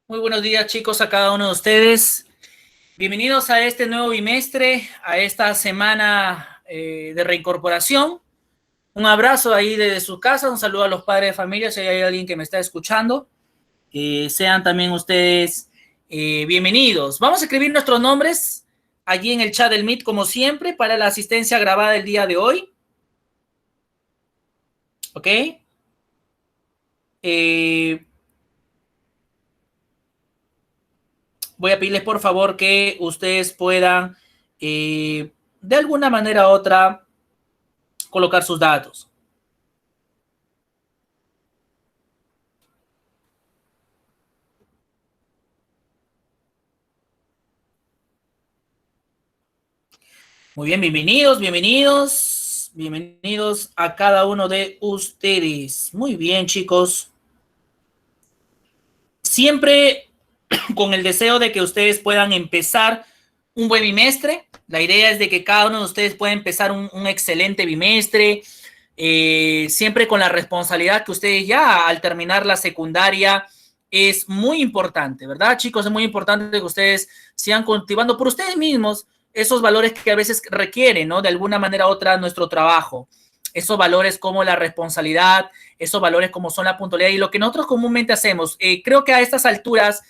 Muy buenos días, chicos, a cada uno de ustedes. Bienvenidos a este nuevo bimestre, a esta semana de reincorporación. Un abrazo ahí desde su casa, un saludo a los padres de familia, si hay alguien que me está escuchando. Sean también ustedes bienvenidos. Vamos a escribir nuestros nombres allí en el chat del Meet, como siempre, para la asistencia grabada el día de hoy. ¿Ok? Voy a pedirles por favor que ustedes puedan de alguna manera u otra colocar sus datos. Muy bien, bienvenidos a cada uno de ustedes. Muy bien, chicos. Siempre con el deseo de que ustedes puedan empezar un buen bimestre. La idea es de que cada uno de ustedes pueda empezar un excelente bimestre, siempre con la responsabilidad que ustedes ya al terminar la secundaria es muy importante, ¿verdad, chicos? Es muy importante que ustedes sigan cultivando por ustedes mismos esos valores que a veces requieren, ¿no? De alguna manera u otra nuestro trabajo. Esos valores como la responsabilidad, esos valores como son la puntualidad y lo que nosotros comúnmente hacemos. Creo que a estas alturas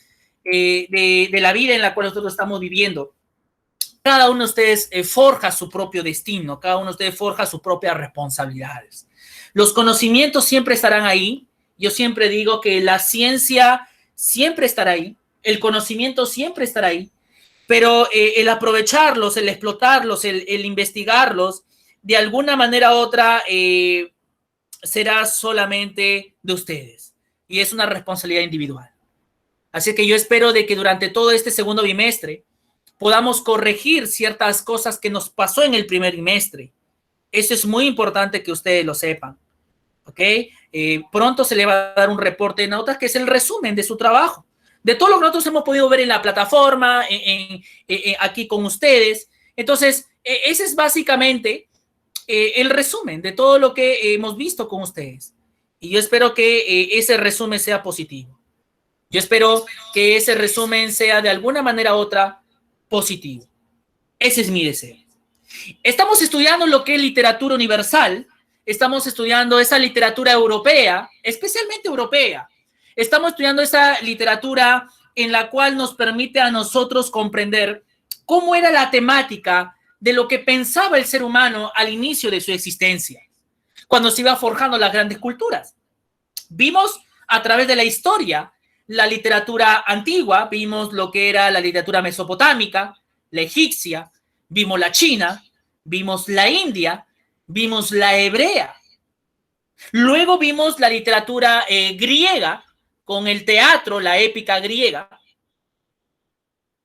de la vida en la cual nosotros estamos viviendo, cada uno de ustedes forja su propio destino, cada uno de ustedes forja sus propias responsabilidades. Los conocimientos siempre estarán ahí. Yo siempre digo que la ciencia siempre estará ahí, el conocimiento siempre estará ahí, pero el aprovecharlos, el explotarlos, el investigarlos, de alguna manera u otra, será solamente de ustedes. Y es una responsabilidad individual. Así que yo espero de que durante todo este segundo bimestre podamos corregir ciertas cosas que nos pasó en el primer bimestre. Eso es muy importante que ustedes lo sepan. ¿Ok? Pronto se le va a dar un reporte de notas que es el resumen de su trabajo, de todo lo que nosotros hemos podido ver en la plataforma, aquí con ustedes. Entonces, ese es básicamente el resumen de todo lo que hemos visto con ustedes. Y yo espero que ese resumen sea positivo. Yo espero que ese resumen sea de alguna manera u otra positivo. Ese es mi deseo. Estamos estudiando lo que es literatura universal, estamos estudiando esa literatura europea, especialmente europea. Estamos estudiando esa literatura en la cual nos permite a nosotros comprender cómo era la temática de lo que pensaba el ser humano al inicio de su existencia, cuando se iba forjando las grandes culturas. Vimos a través de la historia la literatura antigua, vimos lo que era la literatura mesopotámica, la egipcia, vimos la china, vimos la india, vimos la hebrea. Luego vimos la literatura griega con el teatro, la épica griega.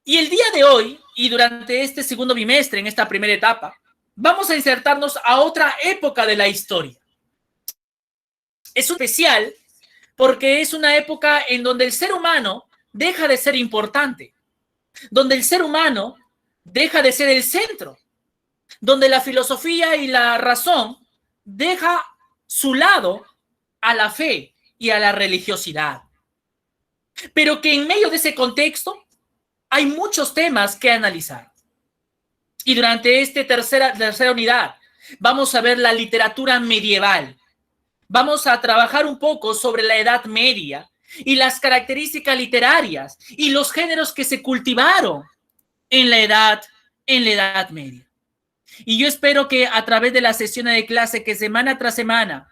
Y el día de hoy, y durante este segundo bimestre, en esta primera etapa, vamos a insertarnos a otra época de la historia. Es especial porque es una época en donde el ser humano deja de ser importante, donde el ser humano deja de ser el centro, donde la filosofía y la razón deja su lado a la fe y a la religiosidad. Pero que en medio de ese contexto hay muchos temas que analizar. Y durante esta tercera unidad vamos a ver la literatura medieval. Vamos a trabajar un poco sobre la Edad Media y las características literarias y los géneros que se cultivaron en la Edad Media. Y yo espero que a través de las sesiones de clase que semana tras semana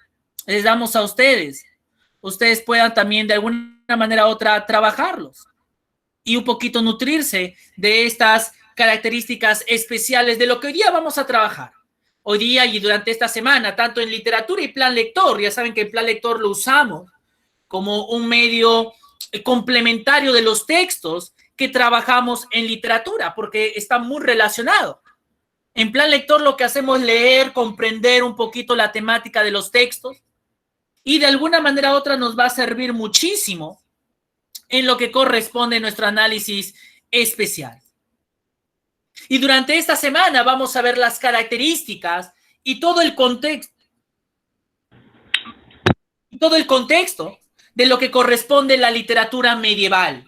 les damos a ustedes, ustedes puedan también de alguna manera u otra trabajarlos y un poquito nutrirse de estas características especiales de lo que hoy día vamos a trabajar. Hoy día y durante esta semana, tanto en literatura y plan lector, ya saben que el plan lector lo usamos como un medio complementario de los textos que trabajamos en literatura, porque está muy relacionado. En plan lector lo que hacemos es leer, comprender un poquito la temática de los textos y de alguna manera u otra nos va a servir muchísimo en lo que corresponde a nuestro análisis especial. Y durante esta semana vamos a ver las características y todo el contexto de lo que corresponde a la literatura medieval.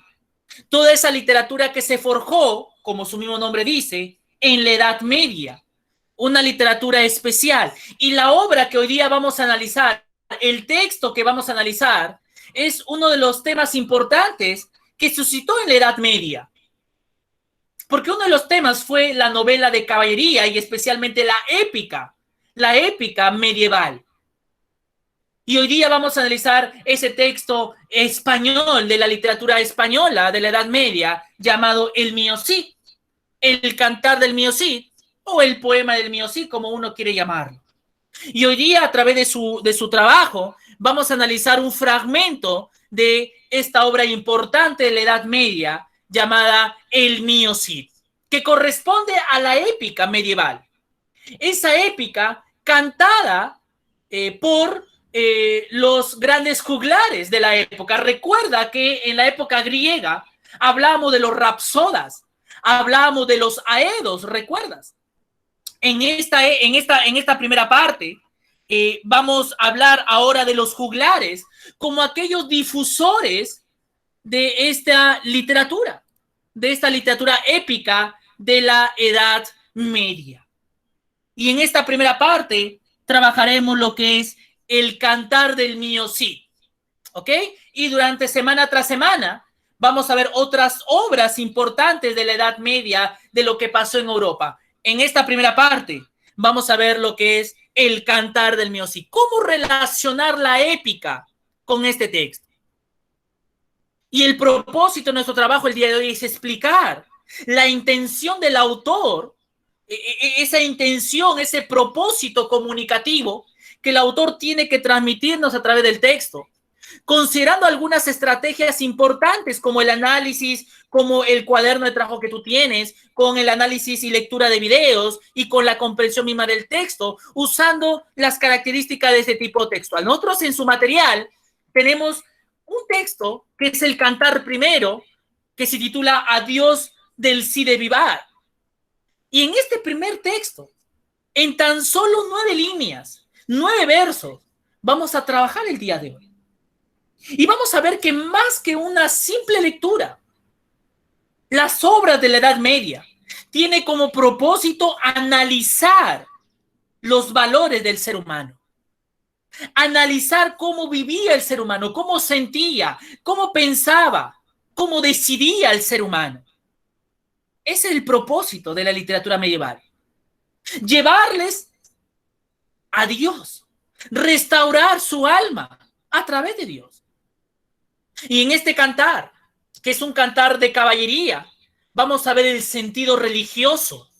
Toda esa literatura que se forjó, como su mismo nombre dice, en la Edad Media, una literatura especial. Y la obra que hoy día vamos a analizar, el texto que vamos a analizar, es uno de los temas importantes que suscitó en la Edad Media. Porque uno de los temas fue la novela de caballería y especialmente la épica medieval. Y hoy día vamos a analizar ese texto español de la literatura española de la Edad Media llamado el Mío Cid, el cantar del Mío Cid o el poema del Mío Cid, como uno quiere llamarlo. Y hoy día, a través de su trabajo, vamos a analizar un fragmento de esta obra importante de la Edad Media llamada el Mío Cid, que corresponde a la épica medieval. Esa épica cantada por los grandes juglares de la época. Recuerda que en la época griega hablamos de los rapsodas, hablamos de los aedos, ¿recuerdas? En esta primera parte vamos a hablar ahora de los juglares como aquellos difusores de esta literatura épica de la Edad Media. Y en esta primera parte trabajaremos lo que es el cantar del Mío Cid, ¿ok? Y durante semana tras semana vamos a ver otras obras importantes de la Edad Media de lo que pasó en Europa. En esta primera parte vamos a ver lo que es el cantar del Mío Cid. ¿Cómo relacionar la épica con este texto? Y el propósito de nuestro trabajo el día de hoy es explicar la intención del autor, esa intención, ese propósito comunicativo que el autor tiene que transmitirnos a través del texto, considerando algunas estrategias importantes como el análisis, como el cuaderno de trabajo que tú tienes, con el análisis y lectura de videos y con la comprensión misma del texto, usando las características de ese tipo textual. Nosotros en su material tenemos un texto que es el cantar primero, que se titula Adiós del Cid de Vivar. Y en este primer texto, en tan solo 9 líneas, 9 versos, vamos a trabajar el día de hoy. Y vamos a ver que más que una simple lectura, las obras de la Edad Media tiene como propósito analizar los valores del ser humano, analizar cómo vivía el ser humano, cómo sentía, cómo pensaba, cómo decidía el ser humano. Ese es el propósito de la literatura medieval. Llevarles a Dios, restaurar su alma a través de Dios. Y en este cantar, que es un cantar de caballería, vamos a ver el sentido religioso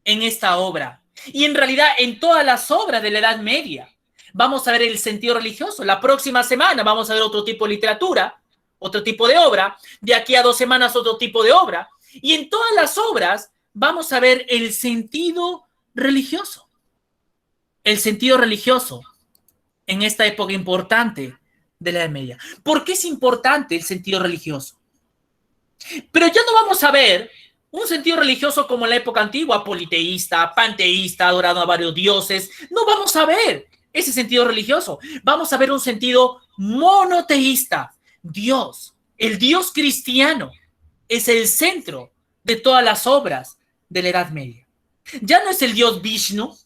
en esta obra. Y en realidad en todas las obras de la Edad Media vamos a ver el sentido religioso. La próxima semana vamos a ver otro tipo de literatura, otro tipo de obra. De aquí a 2 semanas otro tipo de obra. Y en todas las obras vamos a ver el sentido religioso. El sentido religioso en esta época importante de la Edad Media. ¿Por qué es importante el sentido religioso? Pero ya no vamos a ver un sentido religioso como en la época antigua, politeísta, panteísta, adorado a varios dioses. No vamos a ver ese sentido religioso. Vamos a ver un sentido monoteísta. Dios, el Dios cristiano, es el centro de todas las obras de la Edad Media. Ya no es el Dios Vishnu,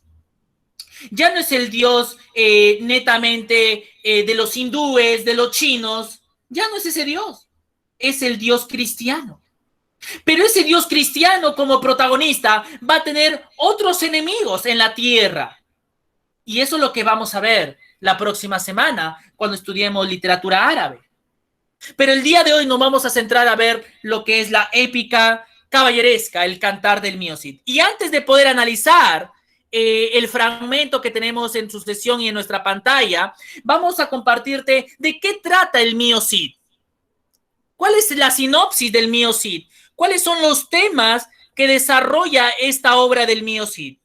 ya no es el Dios netamente de los hindúes, de los chinos, ya no es ese Dios, es el Dios cristiano. Pero ese Dios cristiano como protagonista va a tener otros enemigos en la tierra. Y eso es lo que vamos a ver la próxima semana cuando estudiemos literatura árabe. Pero el día de hoy nos vamos a centrar a ver lo que es la épica caballeresca, el cantar del Mío Cid. Y antes de poder analizar el fragmento que tenemos en su sesión y en nuestra pantalla, vamos a compartirte de qué trata el Mío Cid. ¿Cuál es la sinopsis del Mío Cid? ¿Cuáles son los temas que desarrolla esta obra del Mío Cid?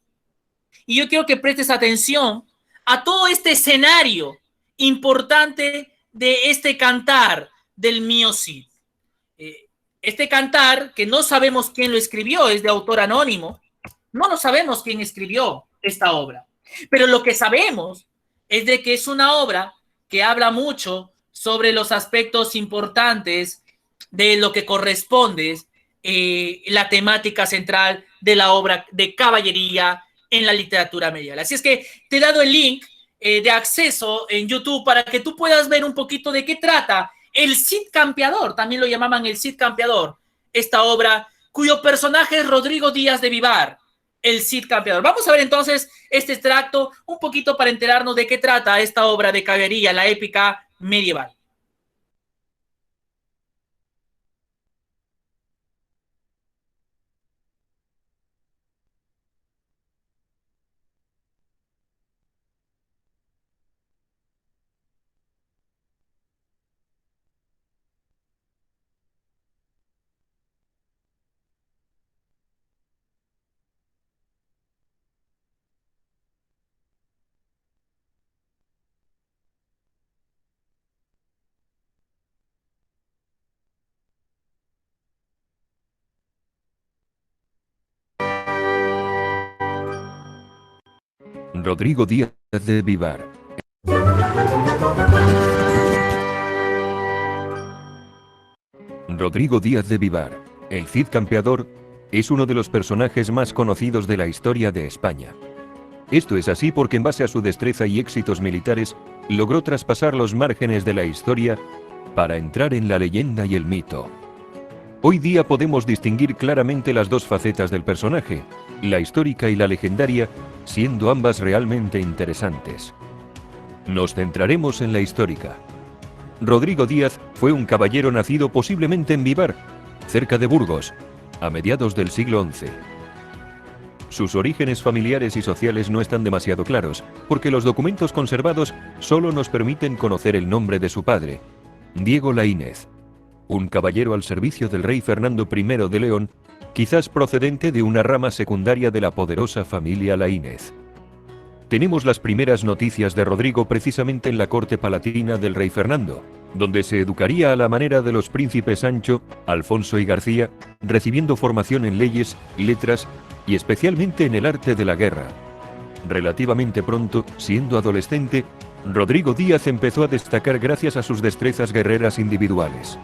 Y yo quiero que prestes atención a todo este escenario importante de este cantar del Mío Cid. Este cantar, que no sabemos quién lo escribió, es de autor anónimo, no lo sabemos quién escribió esta obra, pero lo que sabemos es de que es una obra que habla mucho sobre los aspectos importantes de lo que corresponde la temática central de la obra de caballería en la literatura medieval. Así es que te he dado el link de acceso en YouTube para que tú puedas ver un poquito de qué trata el Cid Campeador, también lo llamaban el Cid Campeador, esta obra cuyo personaje es Rodrigo Díaz de Vivar, el Cid Campeador. Vamos a ver entonces este extracto un poquito para enterarnos de qué trata esta obra de caballería, la épica medieval. Rodrigo Díaz de Vivar. Rodrigo Díaz de Vivar, el Cid Campeador, es uno de los personajes más conocidos de la historia de España. Esto es así porque en base a su destreza y éxitos militares, logró traspasar los márgenes de la historia para entrar en la leyenda y el mito. Hoy día podemos distinguir claramente las dos facetas del personaje, la histórica y la legendaria, siendo ambas realmente interesantes. Nos centraremos en la histórica. Rodrigo Díaz fue un caballero nacido posiblemente en Vivar, cerca de Burgos, a mediados del siglo XI. Sus orígenes familiares y sociales no están demasiado claros, porque los documentos conservados solo nos permiten conocer el nombre de su padre, Diego Laínez, un caballero al servicio del rey Fernando I de León, quizás procedente de una rama secundaria de la poderosa familia Laínez. Tenemos las primeras noticias de Rodrigo precisamente en la corte palatina del rey Fernando, donde se educaría a la manera de los príncipes Sancho, Alfonso y García, recibiendo formación en leyes, letras y especialmente en el arte de la guerra. Relativamente pronto, siendo adolescente, Rodrigo Díaz empezó a destacar gracias a sus destrezas guerreras individuales.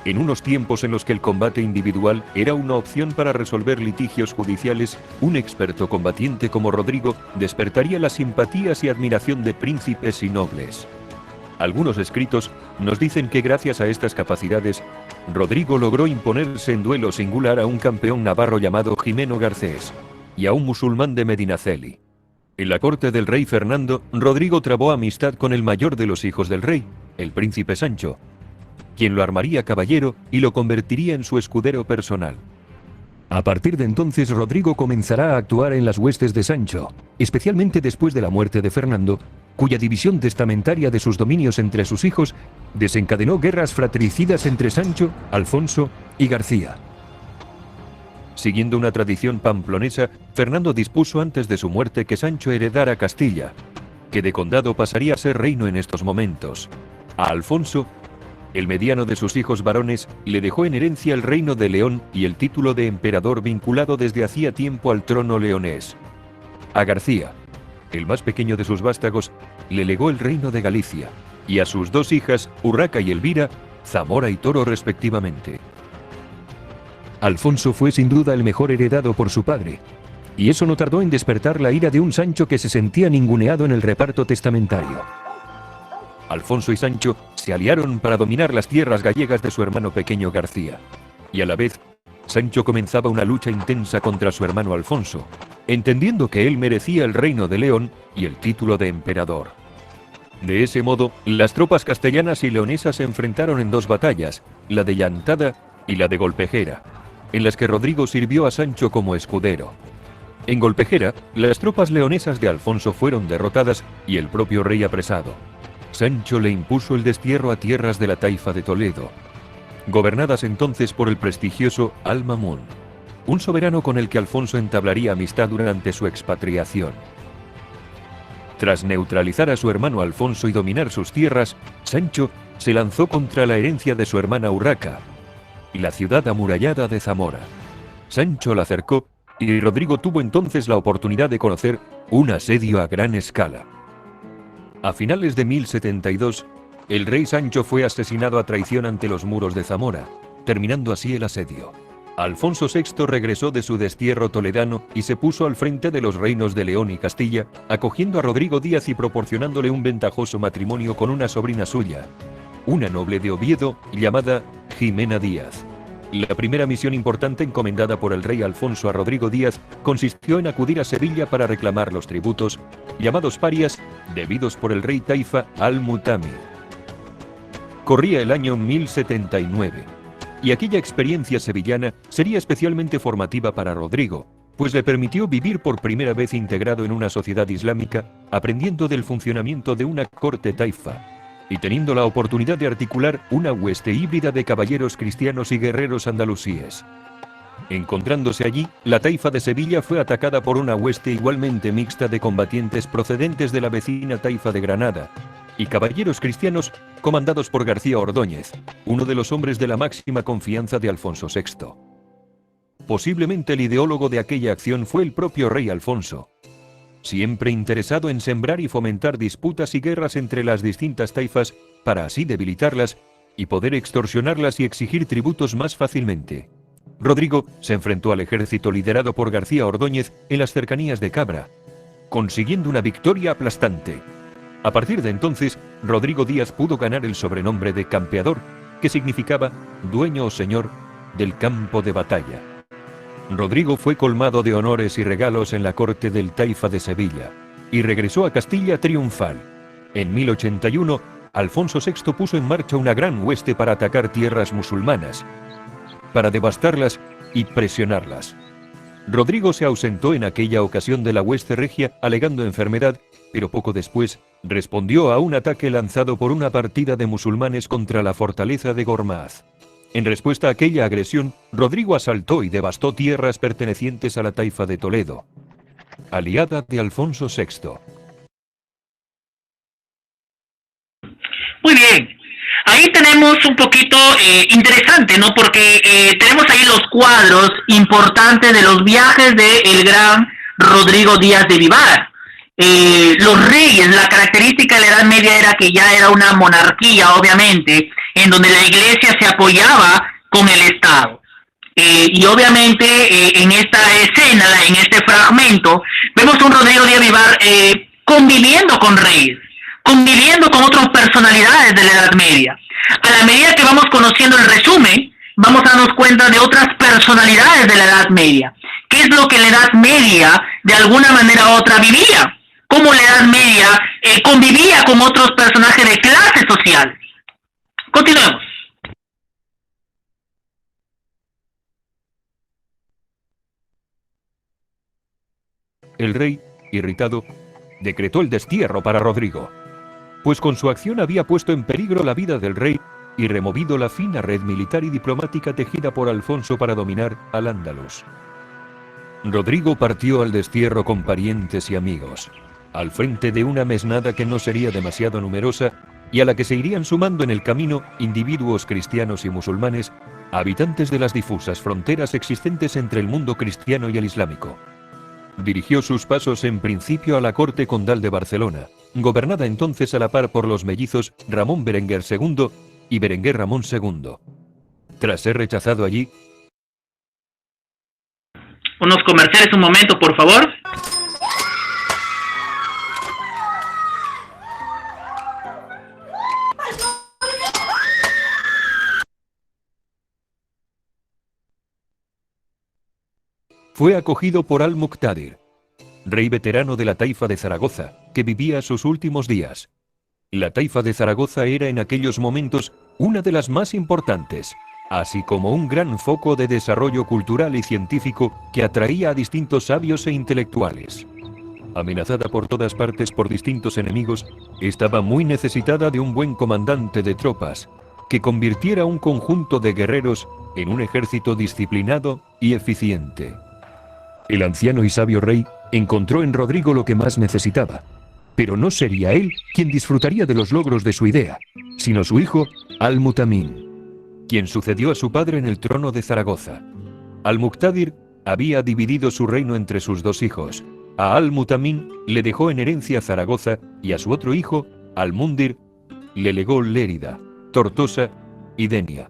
En unos tiempos en los que el combate individual era una opción para resolver litigios judiciales, un experto combatiente como Rodrigo despertaría la simpatías y admiración de príncipes y nobles. Algunos escritos nos dicen que gracias a estas capacidades, Rodrigo logró imponerse en duelo singular a un campeón navarro llamado Jimeno Garcés y a un musulmán de Medinaceli. En la corte del rey Fernando, Rodrigo trabó amistad con el mayor de los hijos del rey, el príncipe Sancho, quien lo armaría caballero y lo convertiría en su escudero personal. A partir de entonces Rodrigo comenzará a actuar en las huestes de Sancho, especialmente después de la muerte de Fernando, cuya división testamentaria de sus dominios entre sus hijos desencadenó guerras fratricidas entre Sancho, Alfonso y García. Siguiendo una tradición pamplonesa, Fernando dispuso antes de su muerte que Sancho heredara Castilla, que de condado pasaría a ser reino en estos momentos. A Alfonso, el mediano de sus hijos varones, le dejó en herencia el reino de León y el título de emperador vinculado desde hacía tiempo al trono leonés. A García, el más pequeño de sus vástagos, le legó el reino de Galicia, y a sus dos hijas, Urraca y Elvira, Zamora y Toro respectivamente. Alfonso fue sin duda el mejor heredado por su padre, y eso no tardó en despertar la ira de un Sancho que se sentía ninguneado en el reparto testamentario. Alfonso y Sancho se aliaron para dominar las tierras gallegas de su hermano pequeño García, y a la vez, Sancho comenzaba una lucha intensa contra su hermano Alfonso, entendiendo que él merecía el reino de León y el título de emperador. De ese modo, las tropas castellanas y leonesas se enfrentaron en dos batallas, la de Llantada y la de Golpejera, en las que Rodrigo sirvió a Sancho como escudero. En Golpejera, las tropas leonesas de Alfonso fueron derrotadas y el propio rey apresado. Sancho le impuso el destierro a tierras de la taifa de Toledo, gobernadas entonces por el prestigioso Al-Mamún, un soberano con el que Alfonso entablaría amistad durante su expatriación. Tras neutralizar a su hermano Alfonso y dominar sus tierras, Sancho se lanzó contra la herencia de su hermana Urraca y la ciudad amurallada de Zamora. Sancho la cercó y Rodrigo tuvo entonces la oportunidad de conocer un asedio a gran escala. A finales de 1072, el rey Sancho fue asesinado a traición ante los muros de Zamora, terminando así el asedio. Alfonso VI regresó de su destierro toledano y se puso al frente de los reinos de León y Castilla, acogiendo a Rodrigo Díaz y proporcionándole un ventajoso matrimonio con una sobrina suya, una noble de Oviedo llamada Jimena Díaz. La primera misión importante encomendada por el rey Alfonso a Rodrigo Díaz consistió en acudir a Sevilla para reclamar los tributos, llamados parias, debidos por el rey taifa Al-Mutamid. Corría el año 1079, y aquella experiencia sevillana sería especialmente formativa para Rodrigo, pues le permitió vivir por primera vez integrado en una sociedad islámica, aprendiendo del funcionamiento de una corte taifa, y teniendo la oportunidad de articular una hueste híbrida de caballeros cristianos y guerreros andalusíes. Encontrándose allí, la taifa de Sevilla fue atacada por una hueste igualmente mixta de combatientes procedentes de la vecina taifa de Granada, y caballeros cristianos comandados por García Ordóñez, uno de los hombres de la máxima confianza de Alfonso VI. Posiblemente el ideólogo de aquella acción fue el propio rey Alfonso, siempre interesado en sembrar y fomentar disputas y guerras entre las distintas taifas para así debilitarlas y poder extorsionarlas y exigir tributos más fácilmente. Rodrigo se enfrentó al ejército liderado por García Ordóñez en las cercanías de Cabra, consiguiendo una victoria aplastante. A partir de entonces, Rodrigo Díaz pudo ganar el sobrenombre de campeador, que significaba dueño o señor del campo de batalla. Rodrigo fue colmado de honores y regalos en la corte del taifa de Sevilla, y regresó a Castilla triunfal. En 1081, Alfonso VI puso en marcha una gran hueste para atacar tierras musulmanas, para devastarlas y presionarlas. Rodrigo se ausentó en aquella ocasión de la hueste regia alegando enfermedad, pero poco después respondió a un ataque lanzado por una partida de musulmanes contra la fortaleza de Gormaz. En respuesta a aquella agresión, Rodrigo asaltó y devastó tierras pertenecientes a la taifa de Toledo, aliada de Alfonso VI. Muy bien. Ahí tenemos un poquito interesante, ¿no? Porque tenemos ahí los cuadros importantes de los viajes del gran Rodrigo Díaz de Vivar. Los reyes, la característica de la Edad Media era que ya era una monarquía, obviamente, en donde la iglesia se apoyaba con el Estado. Y obviamente en esta escena, en este fragmento, vemos a un Rodrigo Díaz de Vivar conviviendo con reyes, conviviendo con otras personalidades de la Edad Media. A la medida que vamos conociendo el resumen, vamos a darnos cuenta de otras personalidades de la Edad Media. ¿Qué es lo que la Edad Media, de alguna manera u otra, vivía? Cómo la Edad Media convivía con otros personajes de clase social. Continuemos. El rey, irritado, decretó el destierro para Rodrigo, pues con su acción había puesto en peligro la vida del rey y removido la fina red militar y diplomática tejida por Alfonso para dominar al Andalus. Rodrigo partió al destierro con parientes y amigos, al frente de una mesnada que no sería demasiado numerosa y a la que se irían sumando en el camino individuos cristianos y musulmanes, habitantes de las difusas fronteras existentes entre el mundo cristiano y el islámico. Dirigió sus pasos en principio a la corte condal de Barcelona, gobernada entonces a la par por los mellizos Ramón Berenguer II y Berenguer Ramón II. Tras ser rechazado allí... Unos comerciales, un momento, por favor. Fue acogido por Al-Muqtadir, rey veterano de la taifa de Zaragoza, que vivía sus últimos días. La taifa de Zaragoza era en aquellos momentos una de las más importantes, así como un gran foco de desarrollo cultural y científico que atraía a distintos sabios e intelectuales. Amenazada por todas partes por distintos enemigos, estaba muy necesitada de un buen comandante de tropas, que convirtiera un conjunto de guerreros en un ejército disciplinado y eficiente. El anciano y sabio rey encontró en Rodrigo lo que más necesitaba, pero no sería él quien disfrutaría de los logros de su idea, sino su hijo Al-Mutamid, quien sucedió a su padre en el trono de Zaragoza. Al-Muqtadir había dividido su reino entre sus dos hijos. A Al-Mutamid le dejó en herencia Zaragoza y a su otro hijo, Al-Mundir, le legó Lérida, Tortosa y Denia.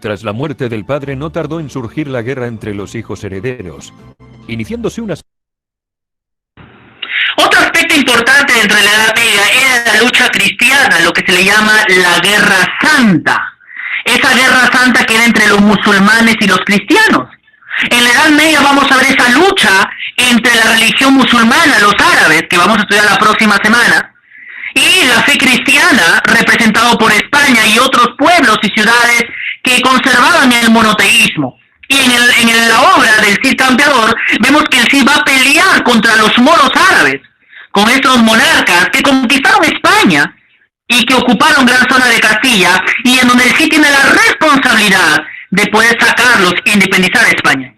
Tras la muerte del padre no tardó en surgir la guerra entre los hijos herederos, iniciándose una... Otro aspecto importante dentro de la Edad Media era la lucha cristiana, lo que se le llama la Guerra Santa. Esa Guerra Santa que era entre los musulmanes y los cristianos. En la Edad Media vamos a ver esa lucha entre la religión musulmana, los árabes, que vamos a estudiar la próxima semana, y la fe cristiana, representado por España y otros pueblos y ciudades que conservaban el monoteísmo. Y en la obra del Cid Campeador vemos que el Cid va a pelear contra los moros árabes, con estos monarcas que conquistaron España y que ocuparon gran zona de Castilla, y en donde el Cid tiene la responsabilidad de poder sacarlos e independizar a España.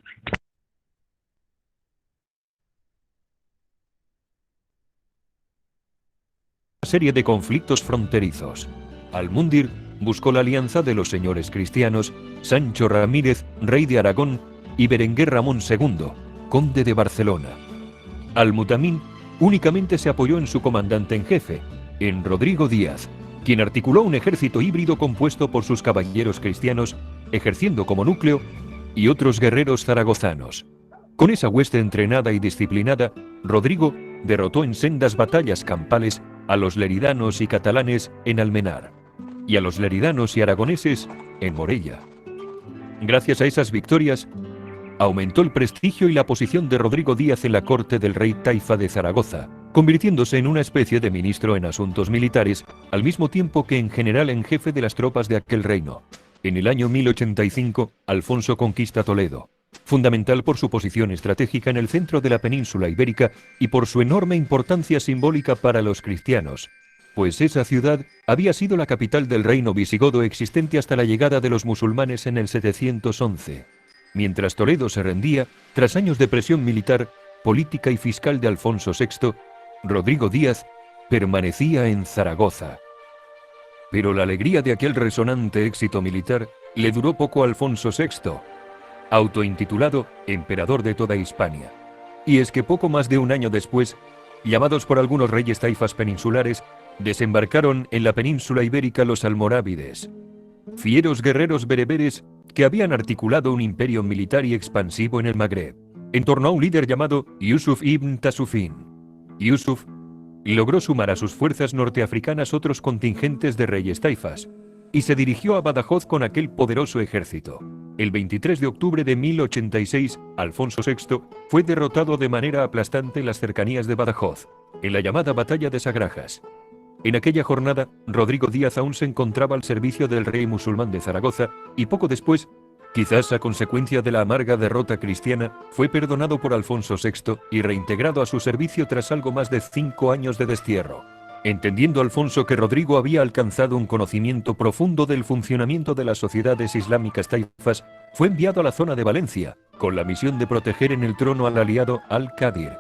Serie de conflictos fronterizos. Al-Múndir buscó la alianza de los señores cristianos Sancho Ramírez, rey de Aragón, y Berenguer Ramón II, conde de Barcelona. Al-Mutamín únicamente se apoyó en su comandante en jefe, en Rodrigo Díaz, quien articuló un ejército híbrido compuesto por sus caballeros cristianos, ejerciendo como núcleo, y otros guerreros zaragozanos. Con esa hueste entrenada y disciplinada, Rodrigo derrotó en sendas batallas campales a los leridanos y catalanes en Almenar, y a los leridanos y aragoneses en Morella. Gracias a esas victorias, aumentó el prestigio y la posición de Rodrigo Díaz en la corte del rey Taifa de Zaragoza, convirtiéndose en una especie de ministro en asuntos militares, al mismo tiempo que en general en jefe de las tropas de aquel reino. En el año 1085, Alfonso conquista Toledo, fundamental por su posición estratégica en el centro de la península ibérica y por su enorme importancia simbólica para los cristianos, pues esa ciudad había sido la capital del reino visigodo existente hasta la llegada de los musulmanes en el 711. Mientras Toledo se rendía, tras años de presión militar, política y fiscal de Alfonso VI, Rodrigo Díaz permanecía en Zaragoza. Pero la alegría de aquel resonante éxito militar le duró poco a Alfonso VI, autointitulado emperador de toda Hispania. Y es que poco más de un año después, llamados por algunos reyes taifas peninsulares, desembarcaron en la península ibérica los almorávides, fieros guerreros bereberes que habían articulado un imperio militar y expansivo en el Magreb, en torno a un líder llamado Yusuf ibn Tasufín. Yusuf logró sumar a sus fuerzas norteafricanas otros contingentes de reyes taifas, y se dirigió a Badajoz con aquel poderoso ejército. El 23 de octubre de 1086, Alfonso VI fue derrotado de manera aplastante en las cercanías de Badajoz, en la llamada Batalla de Sagrajas. En aquella jornada, Rodrigo Díaz aún se encontraba al servicio del rey musulmán de Zaragoza y poco después, quizás a consecuencia de la amarga derrota cristiana, fue perdonado por Alfonso VI y reintegrado a su servicio tras algo más de 5 años de destierro. Entendiendo Alfonso que Rodrigo había alcanzado un conocimiento profundo del funcionamiento de las sociedades islámicas taifas, fue enviado a la zona de Valencia, con la misión de proteger en el trono al aliado Al-Qadir,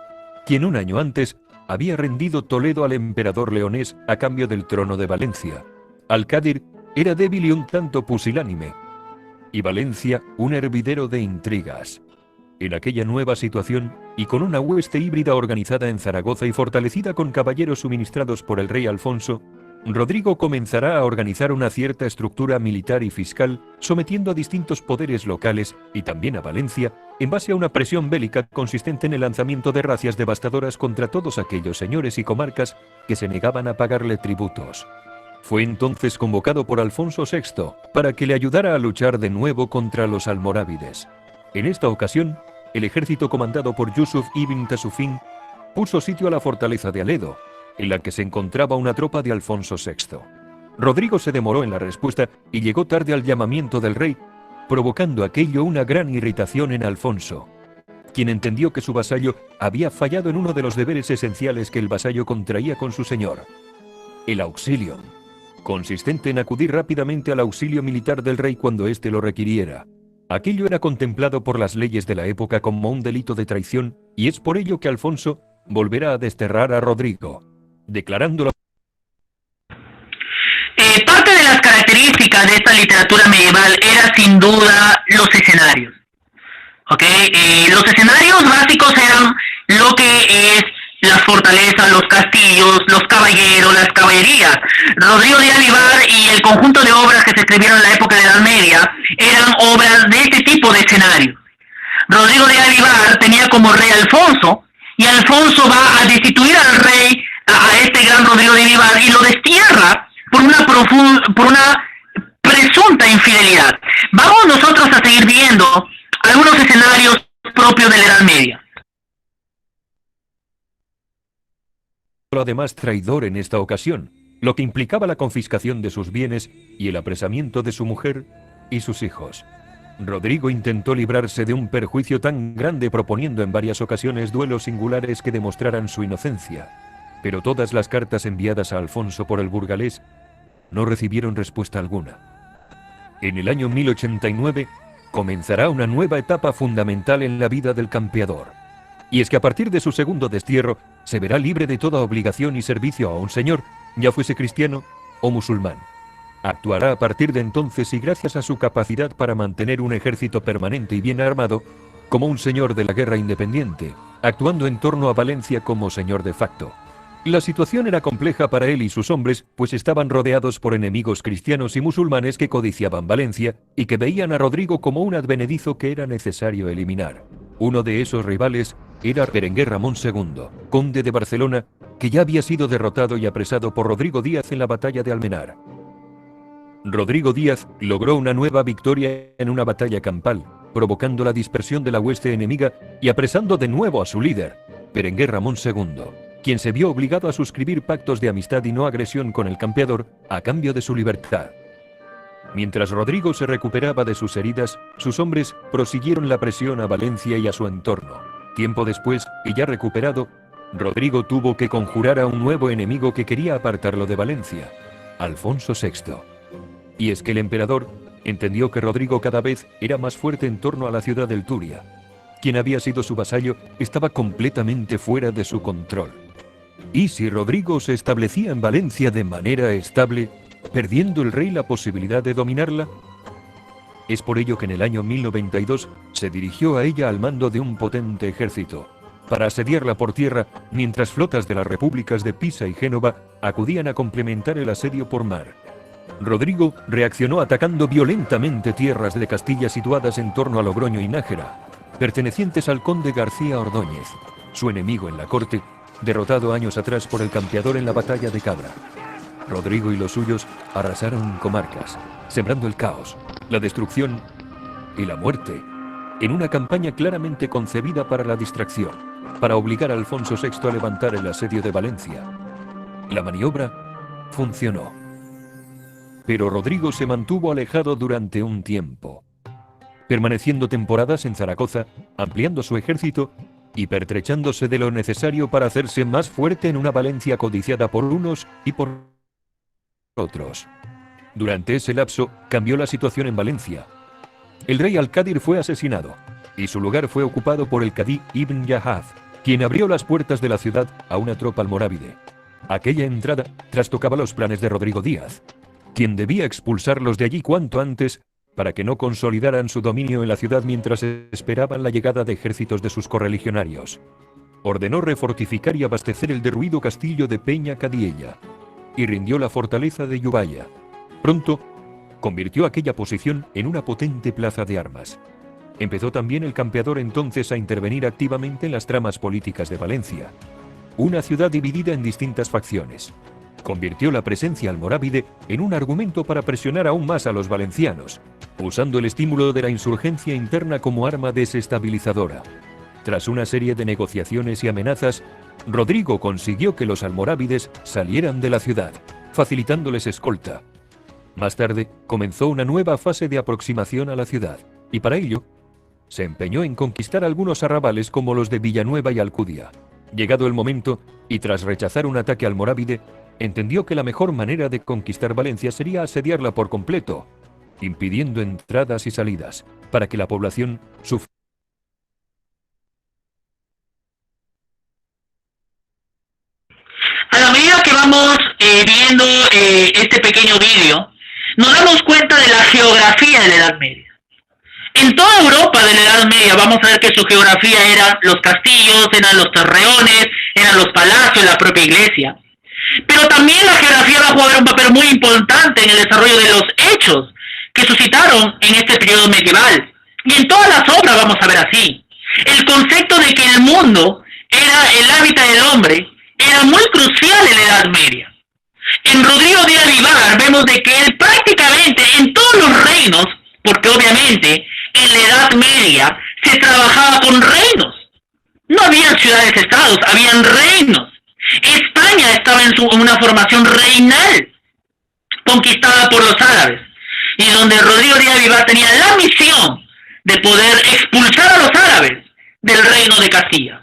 quien un año antes había rendido Toledo al emperador leonés a cambio del trono de Valencia. Al-Qadir era débil y un tanto pusilánime, y Valencia un hervidero de intrigas. En aquella nueva situación, y con una hueste híbrida organizada en Zaragoza y fortalecida con caballeros suministrados por el rey Alfonso, Rodrigo comenzará a organizar una cierta estructura militar y fiscal, sometiendo a distintos poderes locales, y también a Valencia, en base a una presión bélica consistente en el lanzamiento de razias devastadoras contra todos aquellos señores y comarcas que se negaban a pagarle tributos. Fue entonces convocado por Alfonso VI para que le ayudara a luchar de nuevo contra los almorávides. En esta ocasión, el ejército comandado por Yusuf ibn Tasufín puso sitio a la fortaleza de Aledo, en la que se encontraba una tropa de Alfonso VI. Rodrigo se demoró en la respuesta y llegó tarde al llamamiento del rey, provocando aquello una gran irritación en Alfonso, quien entendió que su vasallo había fallado en uno de los deberes esenciales que el vasallo contraía con su señor, el auxilio, consistente en acudir rápidamente al auxilio militar del rey cuando éste lo requiriera. Aquello era contemplado por las leyes de la época como un delito de traición, y es por ello que Alfonso volverá a desterrar a Rodrigo, declarándolo. Parte de las características de esta literatura medieval era sin duda los escenarios. Los escenarios básicos eran lo que es las fortalezas, los castillos, los caballeros, las caballerías. Rodrigo de Alivar y el conjunto de obras que se escribieron en la época de la Edad Media eran obras de este tipo de escenarios. Rodrigo de Alivar tenía como rey Alfonso, y Alfonso va a destituir al rey, a este gran Rodrigo de Alivar, y lo destierra por una presunta infidelidad. Vamos nosotros a seguir viendo algunos escenarios propios de la Edad Media. Además traidor en esta ocasión, lo que implicaba la confiscación de sus bienes y el apresamiento de su mujer y sus hijos. Rodrigo intentó librarse de un perjuicio tan grande proponiendo en varias ocasiones duelos singulares que demostraran su inocencia, pero todas las cartas enviadas a Alfonso por el burgalés no recibieron respuesta alguna. En el año 1089 comenzará una nueva etapa fundamental en la vida del campeador. Y es que a partir de su segundo destierro, se verá libre de toda obligación y servicio a un señor, ya fuese cristiano o musulmán. Actuará a partir de entonces y gracias a su capacidad para mantener un ejército permanente y bien armado, como un señor de la guerra independiente, actuando en torno a Valencia como señor de facto. La situación era compleja para él y sus hombres, pues estaban rodeados por enemigos cristianos y musulmanes que codiciaban Valencia y que veían a Rodrigo como un advenedizo que era necesario eliminar. Uno de esos rivales era Berenguer Ramón II, conde de Barcelona, que ya había sido derrotado y apresado por Rodrigo Díaz en la batalla de Almenar. Rodrigo Díaz logró una nueva victoria en una batalla campal, provocando la dispersión de la hueste enemiga y apresando de nuevo a su líder, Berenguer Ramón II, quien se vio obligado a suscribir pactos de amistad y no agresión con el campeador a cambio de su libertad. Mientras Rodrigo se recuperaba de sus heridas, sus hombres prosiguieron la presión a Valencia y a su entorno. Tiempo después, y ya recuperado, Rodrigo tuvo que conjurar a un nuevo enemigo que quería apartarlo de Valencia, Alfonso VI. Y es que el emperador entendió que Rodrigo cada vez era más fuerte en torno a la ciudad del Turia. Quien había sido su vasallo estaba completamente fuera de su control. Y si Rodrigo se establecía en Valencia de manera estable, perdiendo el rey la posibilidad de dominarla, es por ello que en el año 1092 se dirigió a ella al mando de un potente ejército, para asediarla por tierra, mientras flotas de las repúblicas de Pisa y Génova acudían a complementar el asedio por mar. Rodrigo reaccionó atacando violentamente tierras de Castilla situadas en torno a Logroño y Nájera, pertenecientes al conde García Ordóñez, su enemigo en la corte, derrotado años atrás por el campeador en la batalla de Cabra. Rodrigo y los suyos arrasaron comarcas, sembrando el caos, la destrucción y la muerte, en una campaña claramente concebida para la distracción, para obligar a Alfonso VI a levantar el asedio de Valencia. La maniobra funcionó. Pero Rodrigo se mantuvo alejado durante un tiempo, permaneciendo temporadas en Zaragoza, ampliando su ejército y pertrechándose de lo necesario para hacerse más fuerte en una Valencia codiciada por unos y por otros. Durante ese lapso cambió la situación en Valencia. El rey Al-Cádir fue asesinado y su lugar fue ocupado por el cadí Ibn Yahaz, quien abrió las puertas de la ciudad a una tropa almorávide. Aquella entrada trastocaba los planes de Rodrigo Díaz, quien debía expulsarlos de allí cuanto antes para que no consolidaran su dominio en la ciudad mientras esperaban la llegada de ejércitos de sus correligionarios. Ordenó refortificar y abastecer el derruido castillo de Peña Cadiella y rindió la fortaleza de Llubaya. Pronto, convirtió aquella posición en una potente plaza de armas. Empezó también el campeador entonces a intervenir activamente en las tramas políticas de Valencia, una ciudad dividida en distintas facciones. Convirtió la presencia almorávide en un argumento para presionar aún más a los valencianos, usando el estímulo de la insurgencia interna como arma desestabilizadora. Tras una serie de negociaciones y amenazas, Rodrigo consiguió que los almorávides salieran de la ciudad, facilitándoles escolta. Más tarde, comenzó una nueva fase de aproximación a la ciudad, y para ello, se empeñó en conquistar algunos arrabales como los de Villanueva y Alcudia. Llegado el momento, y tras rechazar un ataque almorávide, entendió que la mejor manera de conquistar Valencia sería asediarla por completo, impidiendo entradas y salidas, para que la población sufriera. A la medida que vamos viendo este pequeño vídeo, nos damos cuenta de la geografía de la Edad Media. En en toda Europa de la Edad Media vamos a ver que su geografía eran los castillos, eran los torreones, eran los palacios, la propia iglesia. Pero también la geografía va a jugar un papel muy importante en el desarrollo de los hechos que suscitaron en este periodo medieval. Y en todas las obras vamos a ver así. El concepto de que el mundo era el hábitat del hombre era muy crucial en la Edad Media. En Rodrigo Díaz Vivar vemos de que él prácticamente en todos los reinos, porque obviamente en la Edad Media se trabajaba con reinos. No habían ciudades-estados, habían reinos. España estaba en una formación reinal, conquistada por los árabes, y donde Rodrigo Díaz Vivar tenía la misión de poder expulsar a los árabes del reino de Castilla.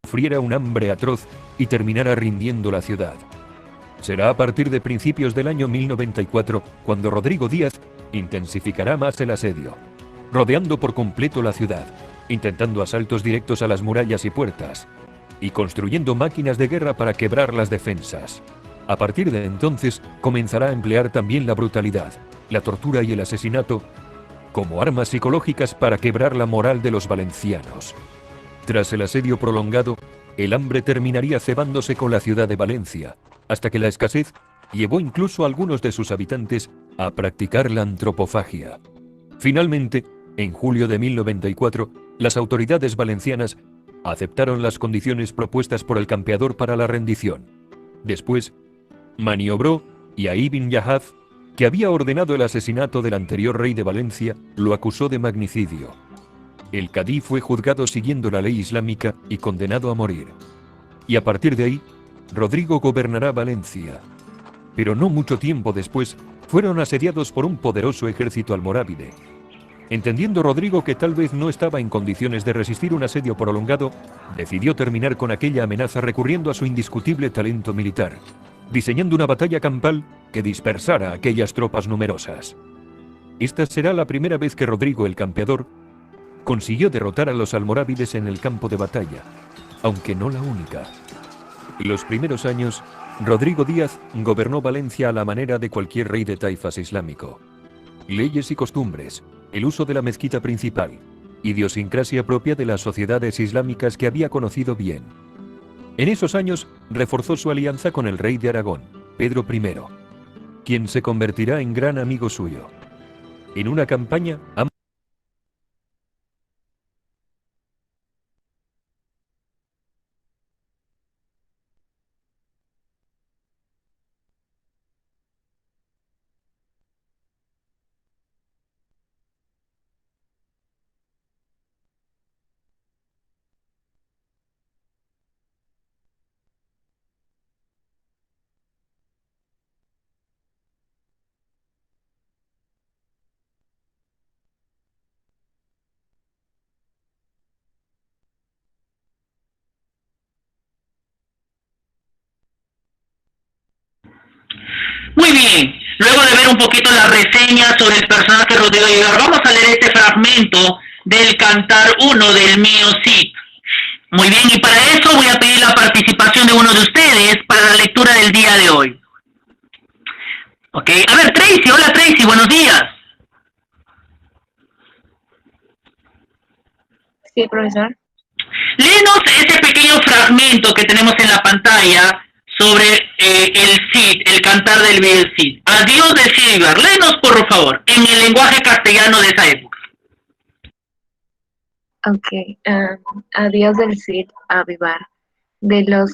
Sufriera un hambre atroz y terminara rindiendo la ciudad. Será a partir de principios del año 1094 cuando Rodrigo Díaz intensificará más el asedio, rodeando por completo la ciudad, intentando asaltos directos a las murallas y puertas, y construyendo máquinas de guerra para quebrar las defensas. A partir de entonces comenzará a emplear también la brutalidad, la tortura y el asesinato como armas psicológicas para quebrar la moral de los valencianos. Tras el asedio prolongado, el hambre terminaría cebándose con la ciudad de Valencia, hasta que la escasez llevó incluso a algunos de sus habitantes a practicar la antropofagia. Finalmente, en julio de 1094, las autoridades valencianas aceptaron las condiciones propuestas por el campeador para la rendición. Después, maniobró y a Ibn Yahad, que había ordenado el asesinato del anterior rey de Valencia, lo acusó de magnicidio. El cadí fue juzgado siguiendo la ley islámica y condenado a morir. Y a partir de ahí, Rodrigo gobernará Valencia. Pero no mucho tiempo después, fueron asediados por un poderoso ejército almorávide. Entendiendo Rodrigo que tal vez no estaba en condiciones de resistir un asedio prolongado, decidió terminar con aquella amenaza recurriendo a su indiscutible talento militar, diseñando una batalla campal que dispersara a aquellas tropas numerosas. Esta será la primera vez que Rodrigo el Campeador consiguió derrotar a los almorávides en el campo de batalla, aunque no la única. En los primeros años, Rodrigo Díaz gobernó Valencia a la manera de cualquier rey de taifas islámico. Leyes y costumbres, el uso de la mezquita principal, idiosincrasia propia de las sociedades islámicas que había conocido bien. En esos años reforzó su alianza con el rey de Aragón, Pedro I, quien se convertirá en gran amigo suyo. En una campaña, Muy bien, luego de ver un poquito la reseña sobre el personaje Rodrigo de Vivar, vamos a leer este fragmento del Cantar 1 del Mío Cid. Muy bien, y para eso voy a pedir la participación de uno de ustedes para la lectura del día de hoy. Ok, a ver, Tracy, hola Tracy, buenos días. Sí, profesor. Léenos ese pequeño fragmento que tenemos en la pantalla sobre el Cid, el cantar del Cid. Adiós de Cid Vivar. Léenos, por favor, en el lenguaje castellano de esa época. Ok. Adiós del Cid a Vivar. De los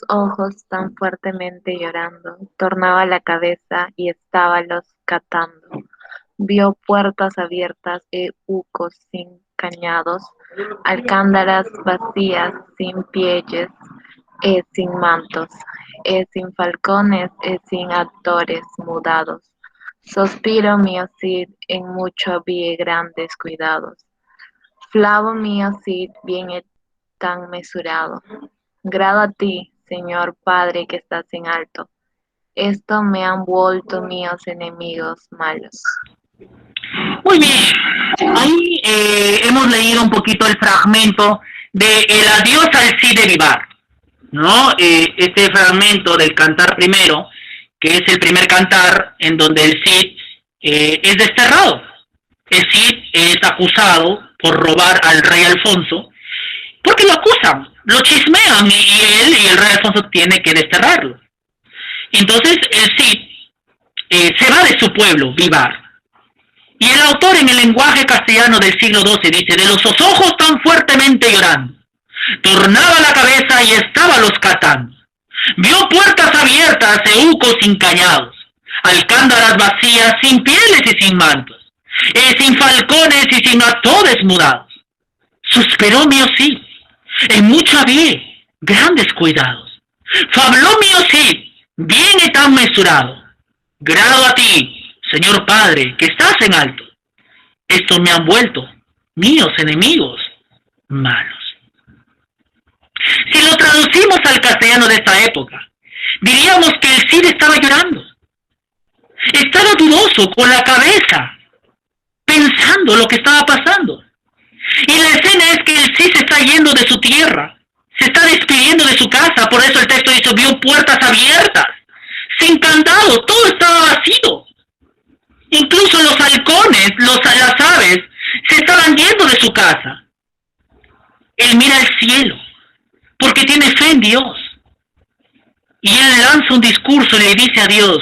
ojos tan fuertemente llorando, tornaba la cabeza y estábalos catando. Vio puertas abiertas e hucos sin cañados, alcándaras vacías sin pielles, sin mantos, sin falcones, sin actores mudados. Sospiro mío Cid, en mucho vi grandes cuidados. Flavo mío Cid, bien tan mesurado. Grado a ti, Señor Padre que estás en alto. Esto me han vuelto míos enemigos malos. Muy bien, ahí hemos leído un poquito el fragmento de El adiós al Cid de Vivar, ¿no? Este fragmento del Cantar primero, que es el primer cantar en donde el Cid es desterrado. El Cid es acusado por robar al rey Alfonso, porque lo acusan, lo chismean y él y el rey Alfonso tiene que desterrarlo. Entonces el Cid se va de su pueblo, Vivar. Y el autor en el lenguaje castellano del siglo XII dice: de los ojos tan fuertemente llorando, tornaba la cabeza y estaba los catando. Vio puertas abiertas, eucos sin cañados, alcándaras vacías, sin pieles y sin mantos, sin falcones y sin actores mudados. Suspiró mío Cid, en mucho había grandes cuidados. Fabló mío Cid, bien y tan mesurado. Grado a ti, Señor Padre, que estás en alto. Estos me han vuelto míos enemigos malos. Si lo traducimos al castellano de esta época, diríamos que el Cid estaba llorando. Estaba dudoso, con la cabeza, pensando lo que estaba pasando. Y la escena es que el Cid se está yendo de su tierra, se está despidiendo de su casa. Por eso el texto dice: vio puertas abiertas, sin candado, todo estaba vacío. Incluso los halcones, las aves, se estaban yendo de su casa. Él mira al cielo, porque tiene fe en Dios. Y él lanza un discurso y le dice a Dios: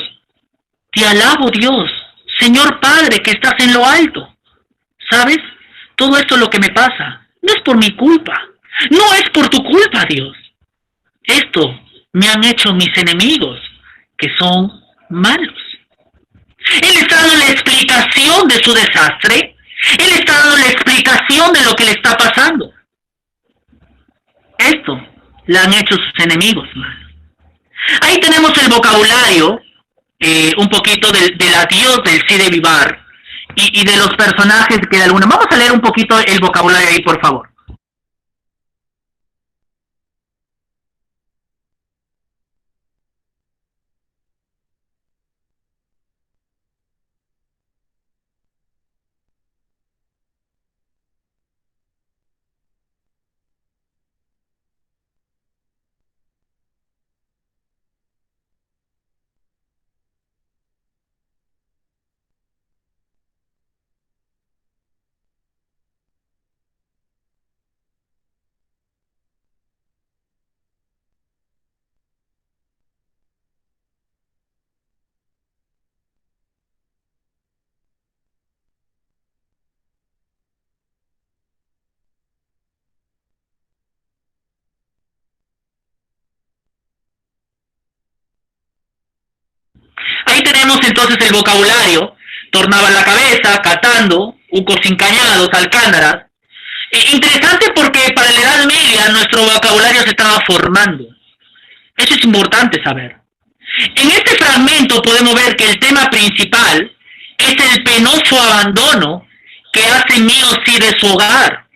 te alabo, Dios, Señor Padre, que estás en lo alto. ¿Sabes? Todo esto lo que me pasa no es por mi culpa, no es por tu culpa, Dios. Esto me han hecho mis enemigos, que son malos. Él está dando la explicación de su desastre. Él está dando la explicación de lo que le está pasando. Esto le han hecho sus enemigos malos. Ahí tenemos el vocabulario, un poquito del adiós del Cid de Vivar y de los personajes que de alguna. Vamos a leer un poquito el vocabulario ahí, por favor. Ahí tenemos entonces el vocabulario: tornaba la cabeza, catando, ucos encañados, alcándaras. Interesante porque para la Edad Media nuestro vocabulario se estaba formando. Eso es importante saber. En este fragmento podemos ver que el tema principal es el penoso abandono que hace mío Cid de su hogar,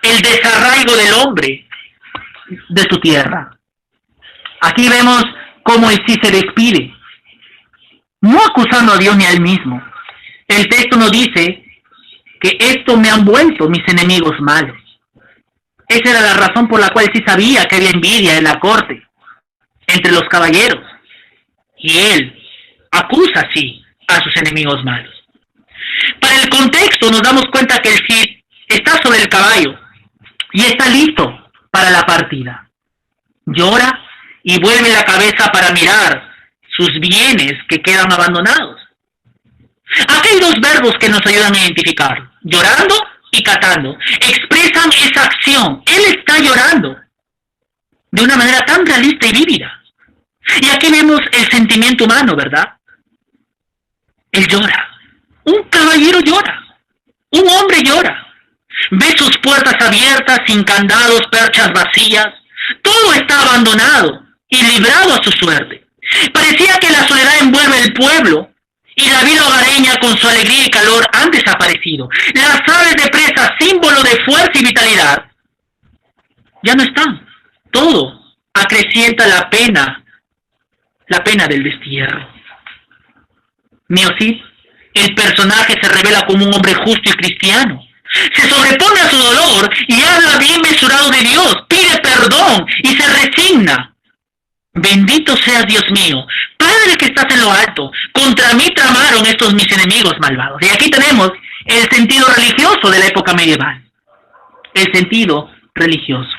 el desarraigo del hombre de su tierra. Aquí vemos cómo el Cid se despide, no acusando a Dios ni a él mismo. El texto nos dice que esto me han vuelto mis enemigos malos. Esa era la razón por la cual sí sabía que había envidia en la corte, entre los caballeros. Y él acusa así a sus enemigos malos. Para el contexto nos damos cuenta que el Cid está sobre el caballo y está listo para la partida. Llora y vuelve la cabeza para mirar sus bienes que quedan abandonados. Aquí hay dos verbos que nos ayudan a identificar: llorando y catando. Expresan esa acción. Él está llorando de una manera tan realista y vívida. Y aquí vemos el sentimiento humano, ¿verdad? Él llora. Un caballero llora. Un hombre llora. Ve sus puertas abiertas, sin candados, perchas vacías. Todo está abandonado y librado a su suerte. Parecía que la soledad envuelve el pueblo y la vida hogareña con su alegría y calor han desaparecido. Las aves de presa, símbolo de fuerza y vitalidad, ya no están. Todo acrecienta la pena del destierro. Mío Cid, el personaje se revela como un hombre justo y cristiano. Se sobrepone a su dolor y habla bien mesurado de Dios, pide perdón y se resigna. Bendito seas, Dios mío, Padre que estás en lo alto, contra mí tramaron estos mis enemigos malvados. Y aquí tenemos el sentido religioso de la época medieval. El sentido religioso.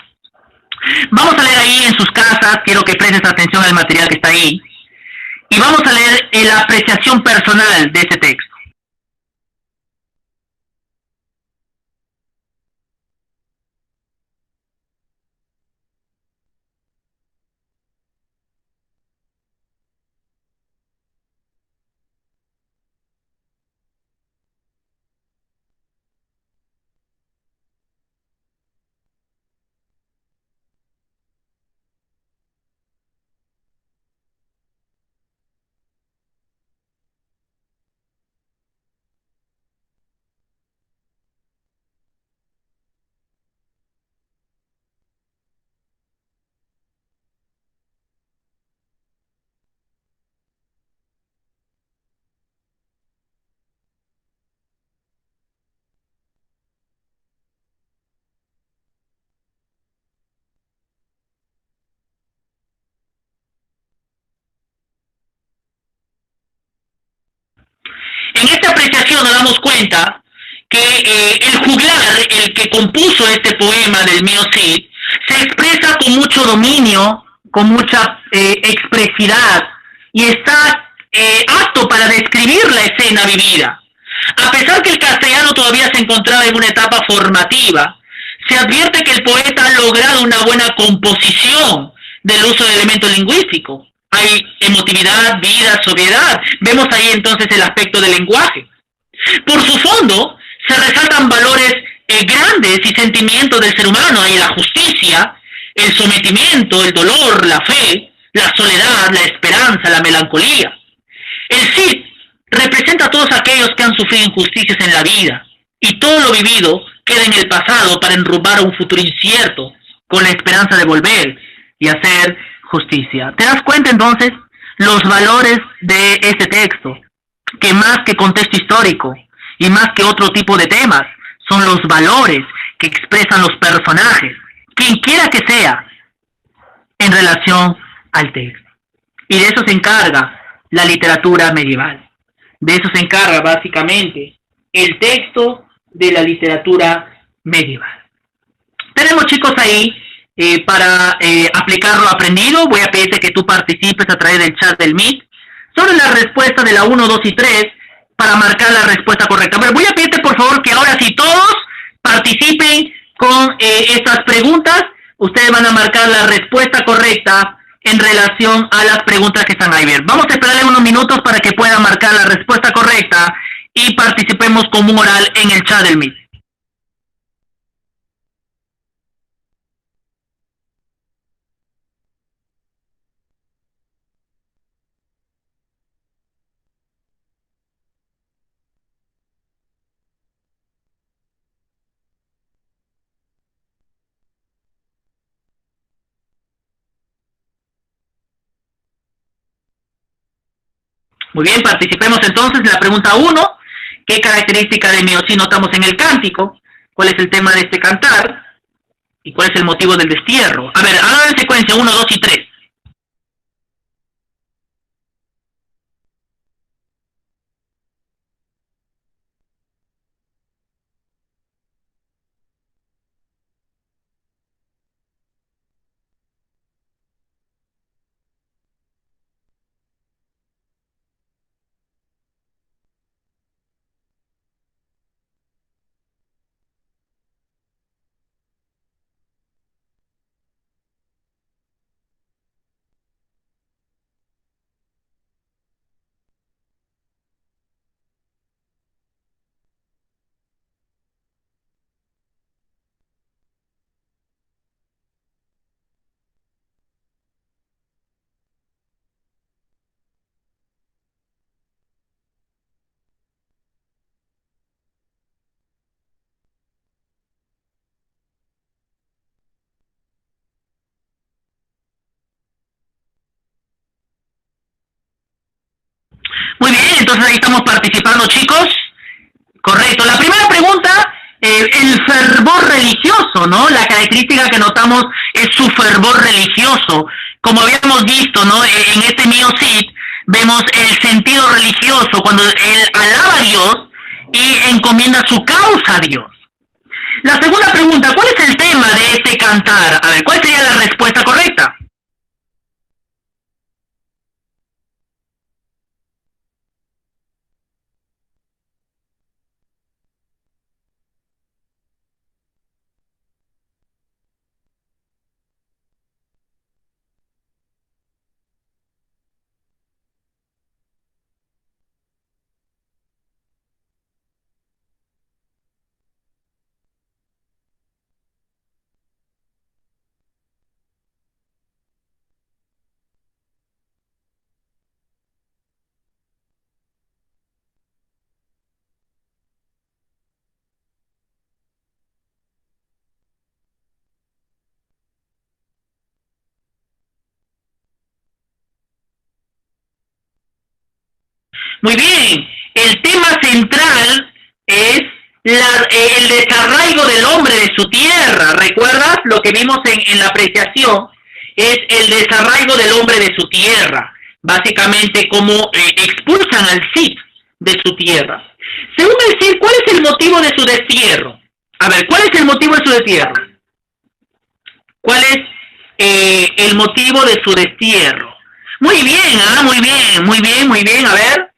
Vamos a leer ahí en sus casas, quiero que prestes atención al material que está ahí, y vamos a leer la apreciación personal de ese texto. En esta apreciación nos damos cuenta que el juglar, el que compuso este poema del mío Cid, se expresa con mucho dominio, con mucha expresividad, y está apto para describir la escena vivida. A pesar que el castellano todavía se encontraba en una etapa formativa, se advierte que el poeta ha logrado una buena composición del uso de elementos lingüísticos. Hay emotividad, vida, sobriedad. Vemos ahí entonces el aspecto del lenguaje. Por su fondo, se resaltan valores grandes y sentimientos del ser humano. Hay la justicia, el sometimiento, el dolor, la fe, la soledad, la esperanza, la melancolía. El Cid representa a todos aquellos que han sufrido injusticias en la vida, y todo lo vivido queda en el pasado para enrumbar a un futuro incierto, con la esperanza de volver y hacer justicia. ¿Te das cuenta entonces los valores de este texto? Que más que contexto histórico y más que otro tipo de temas, son los valores que expresan los personajes, quien quiera que sea, en relación al texto. Y de eso se encarga la literatura medieval. De eso se encarga básicamente el texto de la literatura medieval. Tenemos, chicos, ahí para aplicar lo aprendido. Voy a pedirte que tú participes a través del chat del Meet sobre la respuesta de la 1, 2 y 3 para marcar la respuesta correcta. Pero voy a pedirte, por favor, que ahora sí todos participen con estas preguntas. Ustedes van a marcar la respuesta correcta en relación a las preguntas que están ahí. Bien, vamos a esperarle unos minutos para que puedan marcar la respuesta correcta y participemos como un oral en el chat del Meet. Muy bien, participemos entonces en la pregunta 1. ¿Qué característica de Miocid notamos en el cántico? ¿Cuál es el tema de este cantar? ¿Y cuál es el motivo del destierro? A ver, hagan en secuencia 1, 2 y 3. Muy bien, entonces ahí estamos participando, chicos. Correcto. La primera pregunta, el fervor religioso, ¿no? La característica que notamos es su fervor religioso. Como habíamos visto, ¿no? En este mío Cid, vemos el sentido religioso, cuando él alaba a Dios y encomienda su causa a Dios. La segunda pregunta, ¿cuál es el tema de este cantar? A ver, ¿cuál sería la respuesta correcta? Muy bien, el tema central es el desarraigo del hombre de su tierra. ¿Recuerdas lo que vimos en la apreciación? Es el desarraigo del hombre de su tierra. Básicamente, cómo expulsan al Cid de su tierra. Según el Cid, ¿cuál es el motivo de su destierro? A ver, ¿cuál es el motivo de su destierro? ¿Cuál es el motivo de su destierro? Muy bien, muy bien, muy bien, muy bien. A ver.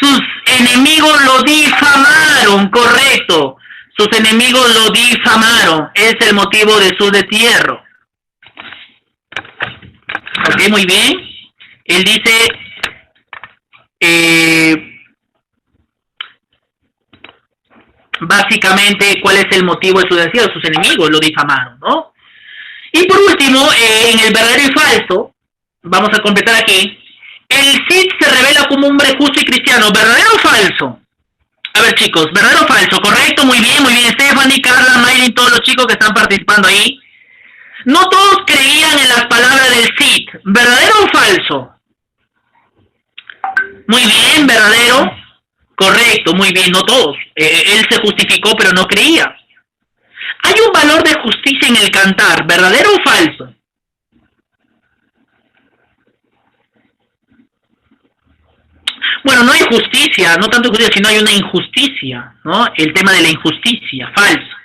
Sus enemigos lo difamaron, correcto. Sus enemigos lo difamaron. Es el motivo de su destierro. Ok, muy bien. Él dice, básicamente, ¿cuál es el motivo de su destierro? Sus enemigos lo difamaron, ¿no? Y por último, en el verdadero y falso, vamos a completar aquí. El Cid se revela como un hombre justo y cristiano. ¿Verdadero o falso? A ver, chicos, ¿verdadero o falso? Correcto, muy bien, muy bien. Stephanie, Carla, Maylin, todos los chicos que están participando ahí. No todos creían en las palabras del Cid. ¿Verdadero o falso? Muy bien, verdadero. Correcto, muy bien, no todos. Él se justificó, pero no creía. Hay un valor de justicia en el cantar. ¿Verdadero o falso? Bueno, no hay justicia, no tanto justicia, sino hay una injusticia, ¿no? El tema de la injusticia, falso.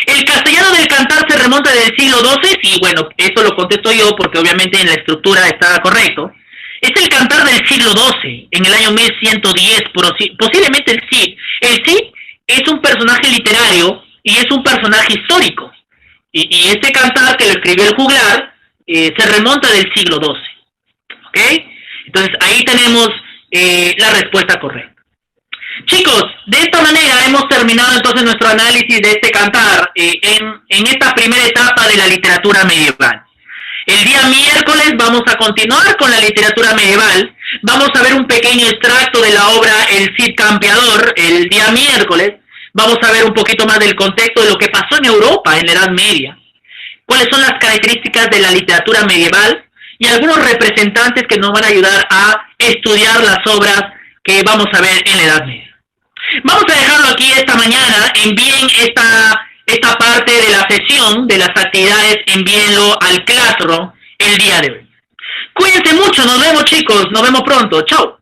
El castellano del cantar se remonta del siglo XII, sí, bueno, eso lo contesto yo porque obviamente en la estructura está correcto. Es el cantar del siglo XII, en el año 1110, posiblemente el Cid. El Cid es un personaje literario y es un personaje histórico. Y este cantar que lo escribió el juglar se remonta del siglo XII. ¿Ok? Entonces ahí tenemos la respuesta correcta. Chicos, de esta manera hemos terminado entonces nuestro análisis de este cantar en esta primera etapa de la literatura medieval. El día miércoles vamos a continuar con la literatura medieval. Vamos a ver un pequeño extracto de la obra El Cid Campeador el día miércoles. Vamos a ver un poquito más del contexto de lo que pasó en Europa en la Edad Media. Cuáles son las características de la literatura medieval y algunos representantes que nos van a ayudar a estudiar las obras que vamos a ver en la Edad Media. Vamos a dejarlo aquí esta mañana. Envíen esta parte de la sesión, de las actividades, envíenlo al Classroom el día de hoy. Cuídense mucho, nos vemos chicos, nos vemos pronto, chao.